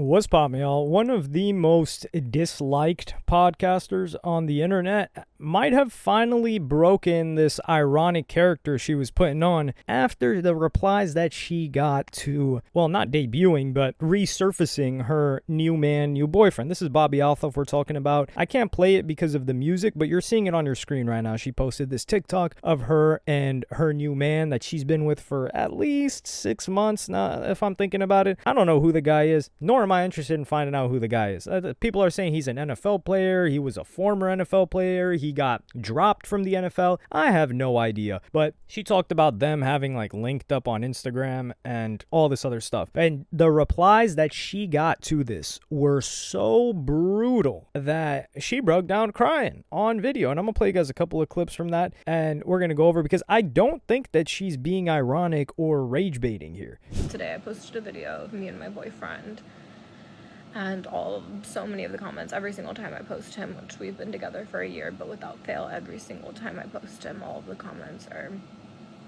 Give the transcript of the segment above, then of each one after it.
What's poppin', y'all? One of the most disliked podcasters on the internet might have finally broken this ironic character she was putting on after the replies that she got to, well, not debuting, but resurfacing her new boyfriend. This is Bobbi Althoff we're talking about. I can't play it because of the music, but you're seeing it on your screen right now. She posted this TikTok of her and her new man that she's been with for at least 6 months now, if I'm thinking about it. I don't know who the guy is, nor am I interested in finding out who the guy is. People are saying he's an NFL player. He was a former NFL player. He got dropped from the NFL. I have no idea. But she talked about them having like linked up on Instagram and all this other stuff. And the replies that she got to this were so brutal that she broke down crying on video. And I'm going to play you guys a couple of clips from that. And we're going to go over because I don't think that she's being ironic or rage baiting here. Today I posted a video of me and my boyfriend. And so many of the comments, every single time I post him, which we've been together for a year, but without fail, every single time I post him, all of the comments are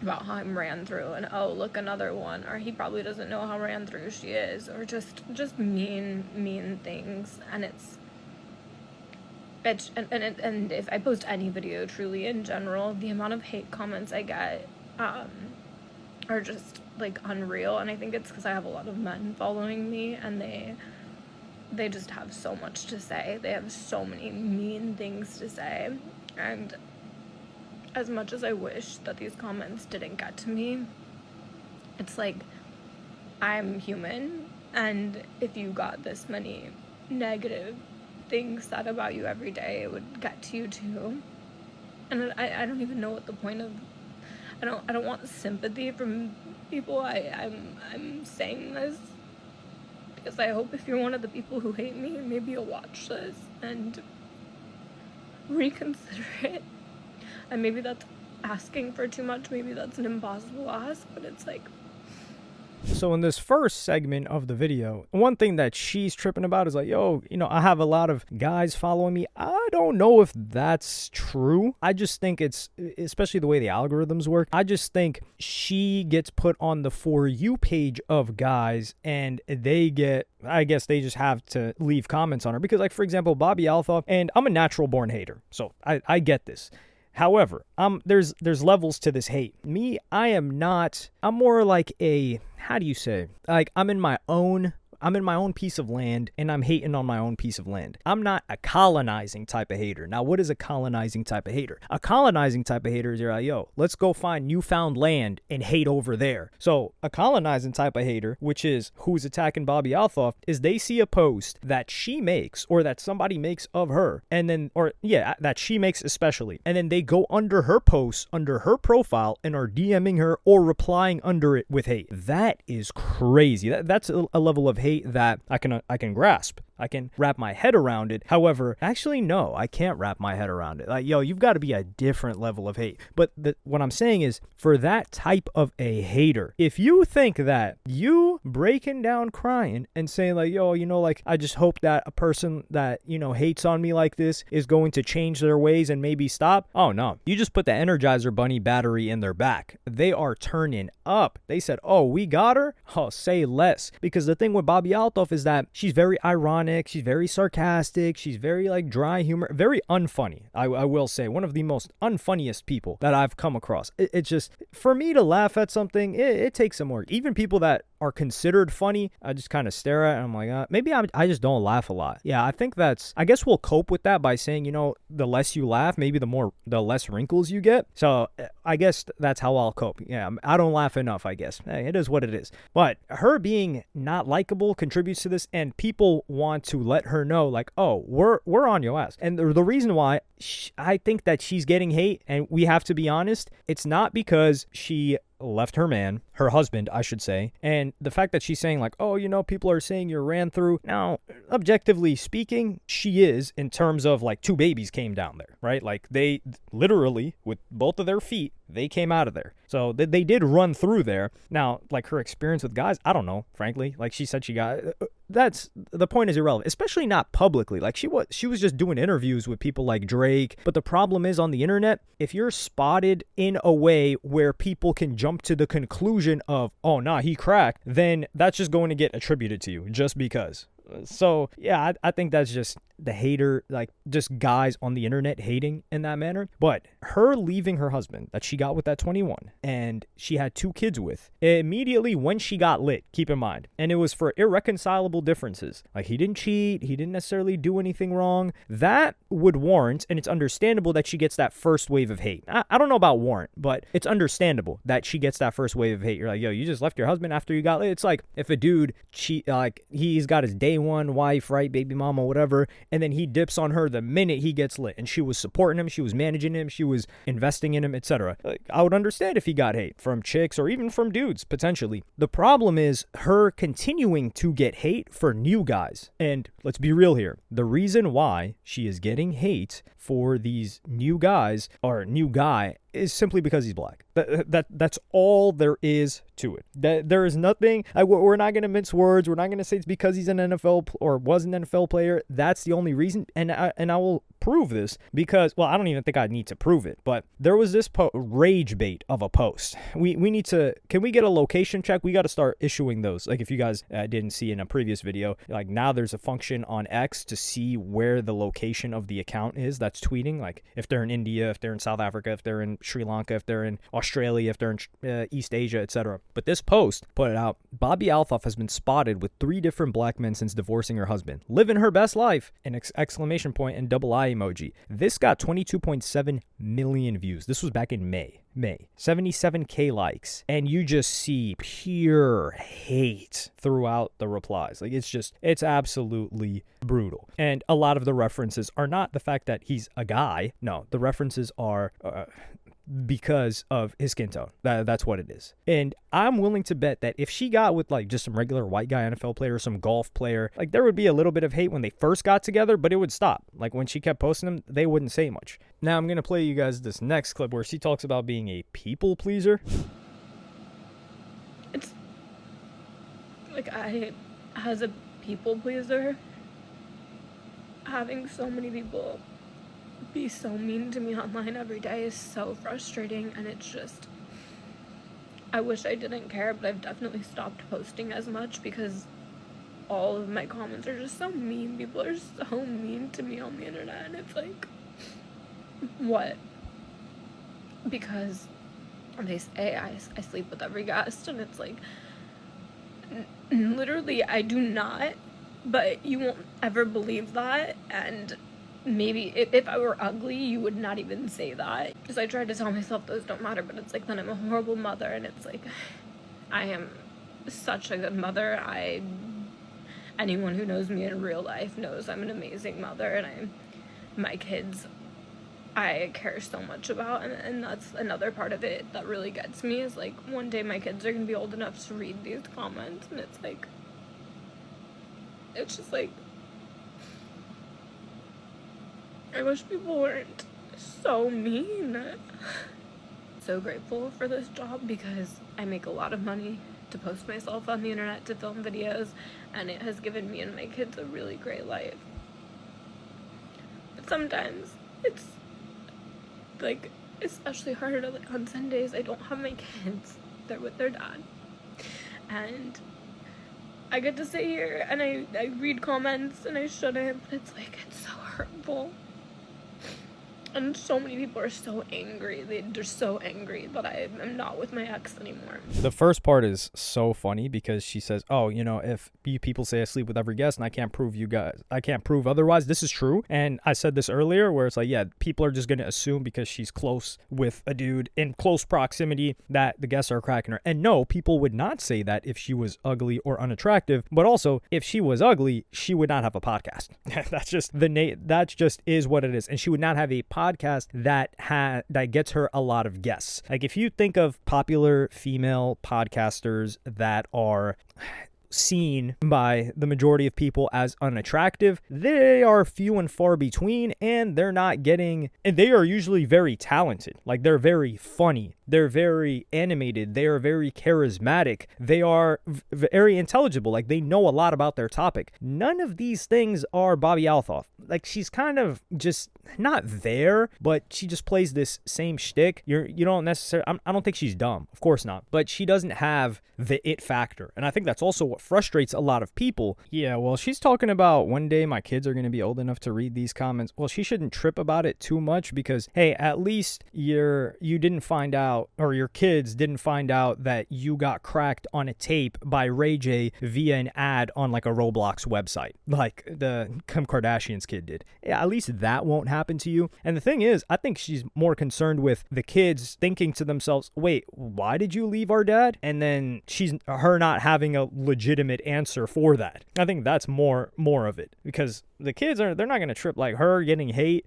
about how I'm ran through, and oh, look, another one, or he probably doesn't know how ran through she is, or just mean things. And and if I post any video, truly in general, the amount of hate comments I get are just like unreal. And I think it's because I have a lot of men following me, and they just have so much to say. They have so many mean things to say. And as much as I wish that these comments didn't get to me, it's like, I'm human, and if you got this many negative things said about you every day, it would get to you too. And I don't even know what the point of, I don't want sympathy from people. I'm saying this because I hope if you're one of the people who hate me, maybe you'll watch this and reconsider it. And maybe that's asking for too much. Maybe that's an impossible ask, but it's like... So in this first segment of the video, one thing that she's tripping about is like, yo, I have a lot of guys following me. I don't know if that's true. I just think it's, especially the way the algorithms work, I just think she gets put on the For You page of guys, and I guess they just have to leave comments on her. Because, like, for example, Bobbi Althoff, and I'm a natural born hater, so I get this. However, there's levels to this hate. Me, I'm more like a, how do you say? Like, I'm in my own piece of land, and I'm hating on my own piece of land. I'm not a colonizing type of hater. Now, what is a colonizing type of hater? A colonizing type of hater is you're like, yo, let's go find newfound land and hate over there. So a colonizing type of hater, which is who's attacking Bobbi Althoff, is they see a post that she makes or that somebody makes of her, and then, that she makes especially, and then they go under her post, under her profile, and are DMing her or replying under it with hate. That is crazy. That's a level of hate that I can grasp. I can wrap my head around it. However, actually, no, I can't wrap my head around it. Like, yo, you've got to be a different level of hate. But what I'm saying is, for that type of a hater, if you think that you breaking down crying and saying like, yo, like, I just hope that a person that, hates on me like this is going to change their ways and maybe stop. Oh, no. You just put the Energizer Bunny battery in their back. They are turning up. They said, oh, we got her? Oh, say less. Because the thing with Bobbi Althoff is that she's very ironic. She's very sarcastic. She's very like dry humor, very unfunny. I will say one of the most unfunniest people that I've come across. It's just, for me to laugh at something, it takes some work. Even people that are considered funny, I just kind of stare at and I'm like, maybe I just don't laugh a lot. Yeah, I guess we'll cope with that by saying, the less you laugh, maybe the less wrinkles you get. So I guess that's how I'll cope. Yeah, I don't laugh enough, I guess. Hey, it is what it is. But her being not likable contributes to this, and people want to let her know like, oh, we're on your ass. And the reason why I think that she's getting hate, and we have to be honest, it's not because she left her husband, I should say, and the fact that she's saying like, oh, people are saying you're ran through. Now, objectively speaking, she is, in terms of like 2 babies came down there, right? Like, they literally, with both of their feet, they came out of there. So they did run through there. Now, like, her experience with guys, I don't know, frankly. Like, she said she got, that's, the point is irrelevant, especially not publicly. Like, she was just doing interviews with people like Drake. But the problem is, on the internet, if you're spotted in a way where people can jump to the conclusion of, oh, nah, he cracked, then that's just going to get attributed to you just because. So yeah, I think that's just the hater, like just guys on the internet hating in that manner. But her leaving her husband that she got with that 21 and she had 2 kids with immediately when she got lit, keep in mind, and it was for irreconcilable differences. Like he didn't cheat, he didn't necessarily do anything wrong. That would warrant, and it's understandable that she gets that first wave of hate. I don't know about warrant, but it's understandable that she gets that first wave of hate. You're like, yo, you just left your husband after you got lit. It's like if a dude cheat, like he's got his day one wife, right, baby mama, whatever, and then he dips on her the minute he gets lit, and she was supporting him, she was managing him, she was investing in him, etc. Like, I would understand if he got hate from chicks or even from dudes potentially. The problem is her continuing to get hate for new guys. And let's be real here, the reason why she is getting hate for these new guys or new guy is simply because he's black. That's all there is to it. There is nothing. We're not going to mince words. We're not going to say it's because he's an NFL or was an NFL player. That's the only reason. And I will prove this because, well, I don't even think I need to prove it, but there was this rage bait of a post. We need to, can we get a location check? We got to start issuing those. Like if you guys didn't see in a previous video, like now there's a function on X to see where the location of the account is that's tweeting. Like if they're in India, if they're in South Africa, if they're in Sri Lanka, if they're in Australia, if they're in East Asia, etc. But this post put it out. Bobbi Althoff has been spotted with 3 different black men since divorcing her husband. Living her best life! An exclamation point and double eye emoji. This got 22.7 million views. This was back in May. 77k likes, and you just see pure hate throughout the replies. Like it's absolutely brutal. And a lot of the references are not the fact that he's a guy. No, the references are because of his skin tone. That's what it is. And I'm willing to bet that if she got with like just some regular white guy NFL player, some golf player, like there would be a little bit of hate when they first got together, but it would stop. Like when she kept posting them, they wouldn't say much. Now I'm going to play you guys this next clip where she talks about being a people pleaser. It's like as a people pleaser, having so many people be so mean to me online every day is so frustrating, and it's just, I wish I didn't care, but I've definitely stopped posting as much because all of my comments are just so mean. People are so mean to me on the internet, and it's like, what? Because they say I sleep with every guest, and it's like, literally I do not, but you won't ever believe that. And maybe if I were ugly, you would not even say that. Because I tried to tell myself those don't matter, but it's like, then I'm a horrible mother, and it's like, I am such a good mother. Anyone who knows me in real life knows I'm an amazing mother, and my kids, I care so much about, and that's another part of it that really gets me, is like, one day my kids are gonna be old enough to read these comments, and it's like, it's just like, I wish people weren't so mean. So grateful for this job because I make a lot of money to post myself on the internet, to film videos, and it has given me and my kids a really great life. But sometimes it's like especially harder on Sundays. I don't have my kids, they're with their dad, and I get to sit here and I read comments and I shouldn't, but it's like, it's so hurtful. And so many people are so angry. They're so angry that I am not with my ex anymore. The first part is so funny because she says, oh, you know, if you people say I sleep with every guest and I can't prove otherwise, this is true. And I said this earlier where it's like, yeah, people are just going to assume because she's close with a dude in close proximity that the guests are cracking her. And no, people would not say that if she was ugly or unattractive. But also, if she was ugly, she would not have a podcast. That's just that just is what it is. And she would not have a podcast that gets her a lot of guests. Like if you think of popular female podcasters that are seen by the majority of people as unattractive, they are few and far between, and they are usually very talented. Like they're very funny, they're very animated, they are very charismatic, they are very intelligible, like they know a lot about their topic. None of these things are Bobbi Althoff. Like she's kind of just not there, but she just plays this same shtick. You don't necessarily, I don't think she's dumb, of course not, but she doesn't have the it factor. And I think that's also what frustrates a lot of people. Yeah, well, she's talking about one day my kids are going to be old enough to read these comments. Well, she shouldn't trip about it too much because, hey, at least you didn't find out, or your kids didn't find out that you got cracked on a tape by Ray J via an ad on like a Roblox website, like the Kim Kardashian's kid did. Yeah, at least that won't happen to you. And the thing is, I think she's more concerned with the kids thinking to themselves, wait, why did you leave our dad? And then her not having a legitimate answer for that. I think that's more of it, because the kids they're not going to trip like her getting hate.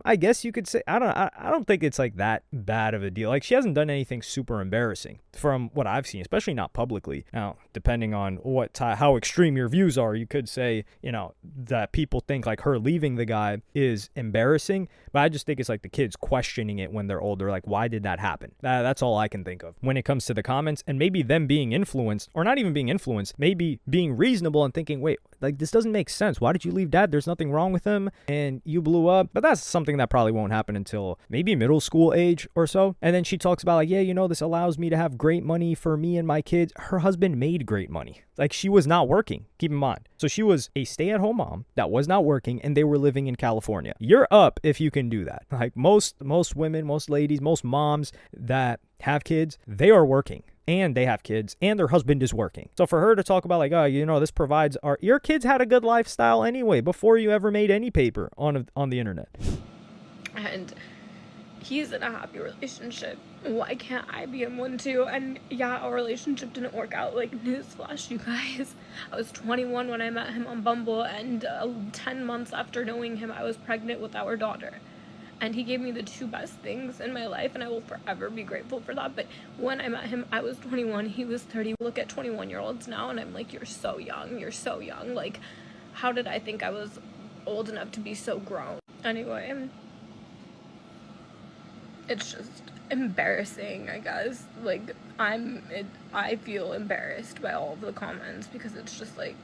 I guess you could say, I don't think it's like that bad of a deal. Like, she hasn't done anything super embarrassing from what I've seen, especially not publicly. Now, depending on how extreme your views are, you could say, that people think like her leaving the guy is embarrassing, but I just think it's like the kids questioning it when they're older, like, why did that happen? That's all I can think of when it comes to the comments, and maybe them being influenced, or not even being influenced, maybe being reasonable and thinking, wait, like, this doesn't make sense. Why did you leave dad? There's nothing wrong with him, and you blew up. But that's something that probably won't happen until maybe middle school age or so. And then she talks about like, yeah, this allows me to have great money for me and my kids. Her husband made great money. Like, she was not working, keep in mind. So she was a stay-at-home mom that was not working, and they were living in California. You're up if you can do that. Like, most women, most ladies, most moms that have kids, they are working. And they have kids, and their husband is working. So for her to talk about like, oh, this provides your kids had a good lifestyle anyway before you ever made any paper on the internet. And he's in a happy relationship. Why can't I be in one too? And yeah, our relationship didn't work out. Like, newsflash, you guys. I was 21 when I met him on Bumble, and 10 months after knowing him, I was pregnant with our daughter. And he gave me the two best things in my life, and I will forever be grateful for that. But when I met him, I was 21, he was 30. Look at 21-year-olds now, and I'm like, you're so young. Like, how did I think I was old enough to be so grown? Anyway, it's just embarrassing, I guess. Like, I feel embarrassed by all of the comments, because it's just like,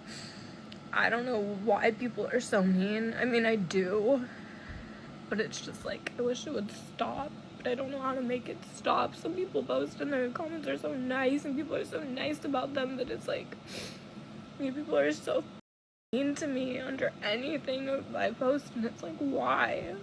I don't know why people are so mean. I mean, I do. But it's just like, I wish it would stop, but I don't know how to make it stop. Some people post and their comments are so nice, and people are so nice about them, that it's like, people are so mean to me under anything I post, and it's like, why?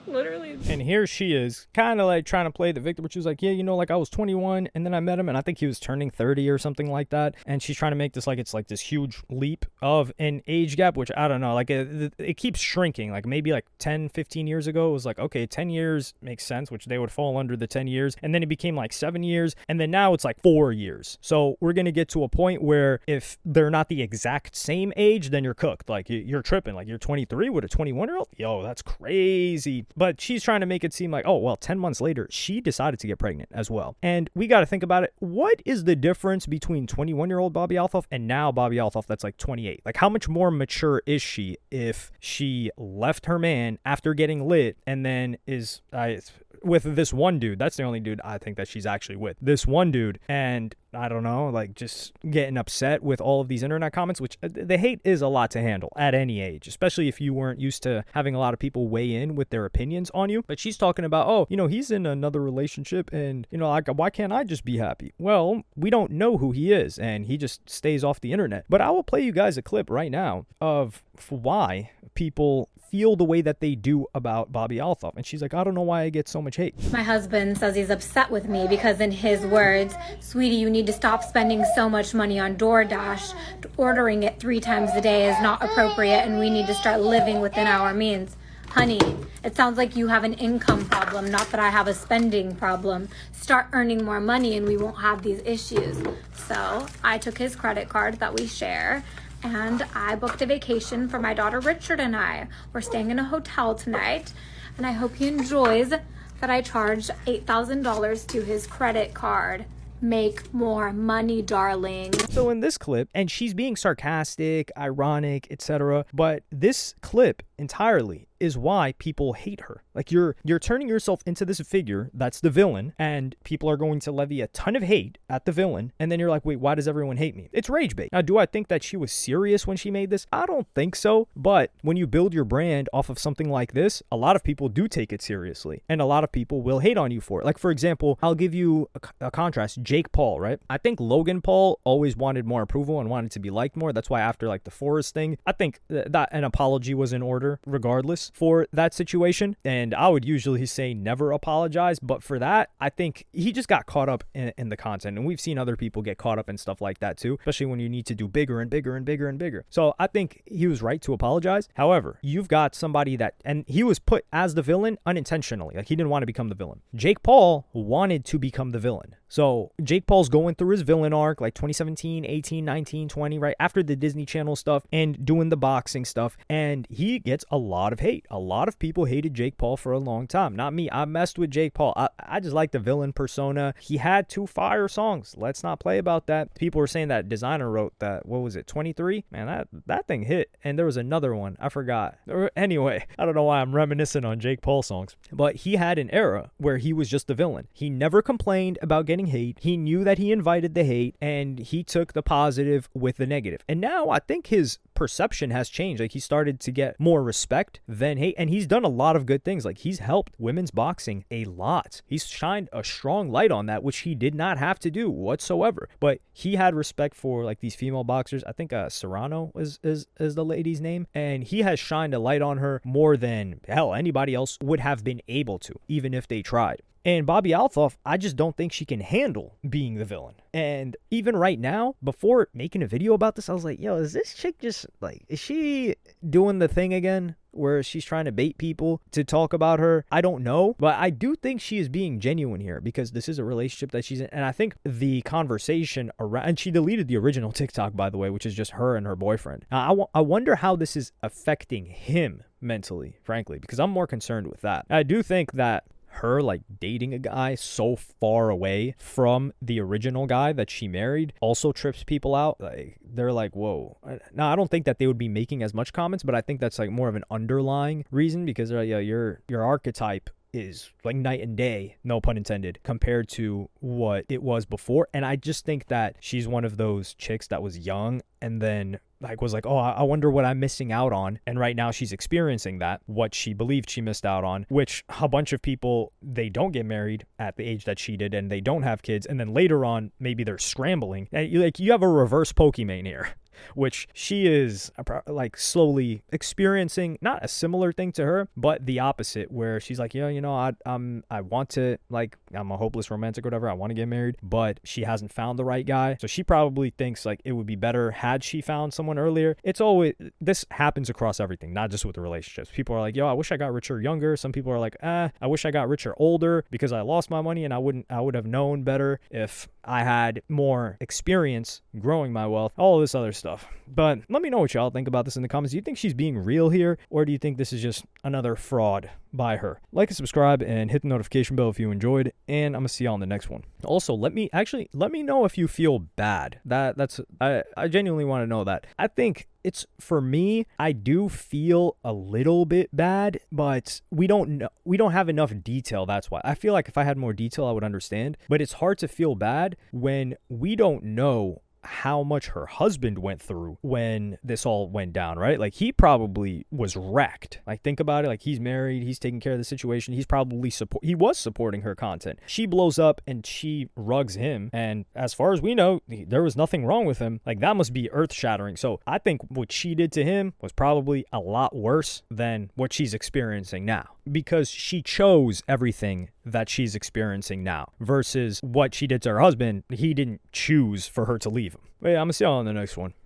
Literally. And here she is, kind of like trying to play the victim, but she was like, yeah, like I was 21 and then I met him and I think he was turning 30 or something like that. And she's trying to make this like it's like this huge leap of an age gap, which I don't know, like it keeps shrinking. Like maybe like 10, 15 years ago, it was like, okay, 10 years makes sense, which they would fall under the 10 years. And then it became like 7 years. And then now it's like 4 years. So we're going to get to a point where if they're not the exact same age, then you're cooked. Like you're tripping. Like you're 23 with a 21-year-old. Yo, that's crazy. But she's trying to make it seem like, oh, well, 10 months later, she decided to get pregnant as well. And we got to think about it. What is the difference between 21-year-old Bobbi Althoff and now Bobbi Althoff that's like 28? Like, how much more mature is she if she left her man after getting lit and then is with this one dude? That's the only dude I think that she's actually with. This one dude. And I don't know, like just getting upset with all of these internet comments, which the hate is a lot to handle at any age, especially if you weren't used to having a lot of people weigh in with their opinions on you. But she's talking about, oh, he's in another relationship and, like, why can't I just be happy? Well, we don't know who he is and he just stays off the internet. But I will play you guys a clip right now of why people feel the way that they do about Bobbi Althoff. And she's like, I don't know why I get so much hate. My husband says he's upset with me because, in his words, sweetie, you need to stop spending so much money on DoorDash. Ordering it 3 times a day is not appropriate, and we need to start living within our means. Honey, it sounds like you have an income problem, not that I have a spending problem. Start earning more money and we won't have these issues. So I took his credit card that we share, and I booked a vacation for my daughter Richard and I. We're staying in a hotel tonight, and I hope he enjoys that I charged $8,000 to his credit card. Make more money, darling. So in this clip, and she's being sarcastic, ironic, etc., but this clip entirely is why people hate her. Like, you're turning yourself into this figure that's the villain, and people are going to levy a ton of hate at the villain, and then you're like, wait, why does everyone hate me? It's rage bait. Now, do I think that she was serious when she made this? I don't think so, but when you build your brand off of something like this, a lot of people do take it seriously, and a lot of people will hate on you for it. Like, for example, I'll give you a contrast. Jake Paul, right? I think Logan Paul always wanted more approval and wanted to be liked more. That's why after like the Forrest thing, I think that an apology was in order regardless for that situation. And I would usually say never apologize, but for that, I think he just got caught up in the content. And we've seen other people get caught up in stuff like that too, especially when you need to do bigger and bigger and bigger and bigger. So I think he was right to apologize. However, you've got somebody that, and he was put as the villain unintentionally. Like, he didn't want to become the villain. Jake Paul wanted to become the villain. So Jake Paul's going through his villain arc, like 2017, 18, 19, 20, right after the Disney Channel stuff and doing the boxing stuff. And he gets a lot of hate. A lot of people hated Jake Paul for a long time. Not me. I messed with Jake Paul. I just like the villain persona. He had 2 fire songs. Let's not play about that. People were saying that Designer wrote that, what was it, 23? Man, that thing hit. And there was another one. I forgot. Anyway, I don't know why I'm reminiscing on Jake Paul songs. But he had an era where he was just the villain. He never complained about getting hate. He knew that he invited the hate, and he took the positive with the negative. And now I think his perception has changed. Like, he started to get more respect than hate, and he's done a lot of good things. Like, he's helped women's boxing a lot. He's shined a strong light on that, which he did not have to do whatsoever. But he had respect for like these female boxers. I think Serrano is the lady's name, and he has shined a light on her more than hell anybody else would have been able to, even if they tried. And Bobbi Althoff, I just don't think she can handle being the villain. And even right now, before making a video about this, I was like, yo, is this chick just like, is she doing the thing again where she's trying to bait people to talk about her? I don't know, but I do think she is being genuine here, because this is a relationship that she's in. And I think the conversation around, and she deleted the original TikTok, by the way, which is just her and her boyfriend. Now, I wonder how this is affecting him mentally, frankly, because I'm more concerned with that. I do think that her like dating a guy so far away from the original guy that she married also trips people out. Like, they're like, whoa. Now, I don't think that they would be making as much comments, but I think that's like more of an underlying reason, because they're like, yeah, your archetype is like night and day, no pun intended, compared to what it was before. And I just think that she's one of those chicks that was young and then like was like, oh, I wonder what I'm missing out on. And right now she's experiencing that, what she believed she missed out on, which a bunch of people, they don't get married at the age that she did, and they don't have kids. And then later on, maybe they're scrambling. And you have a reverse Pokemon here, which she is like slowly experiencing, not a similar thing to her, but the opposite, where she's like, yeah, I want to, like, I'm a hopeless romantic or whatever. I want to get married, but she hasn't found the right guy. So she probably thinks like it would be better had she found someone earlier. It's always, this happens across everything, not just with the relationships. People are like, yo, I wish I got richer younger. Some people are like, I wish I got richer older because I lost my money and I would have known better if I had more experience growing my wealth, all this other stuff. But let me know what y'all think about this in the comments. Do you think she's being real here, or do you think this is just another fraud by her? Like and subscribe and hit the notification bell if you enjoyed, and I'm gonna see y'all in the next one. Also, let me know if you feel bad. I genuinely want to know that. I think it's, for me, I do feel a little bit bad, but we don't have enough detail. That's why I feel like if I had more detail, I would understand. But it's hard to feel bad when we don't know how much her husband went through when this all went down, right? Like, he probably was wrecked. Like, think about it. Like, he's married, he's taking care of the situation, he's probably he was supporting her content. She blows up and she rugs him, and as far as we know, there was nothing wrong with him. Like, that must be earth-shattering. So I think what she did to him was probably a lot worse than what she's experiencing now, because she chose everything that she's experiencing now versus what she did to her husband. He didn't choose for her to leave him. But yeah, I'm gonna see y'all on the next one.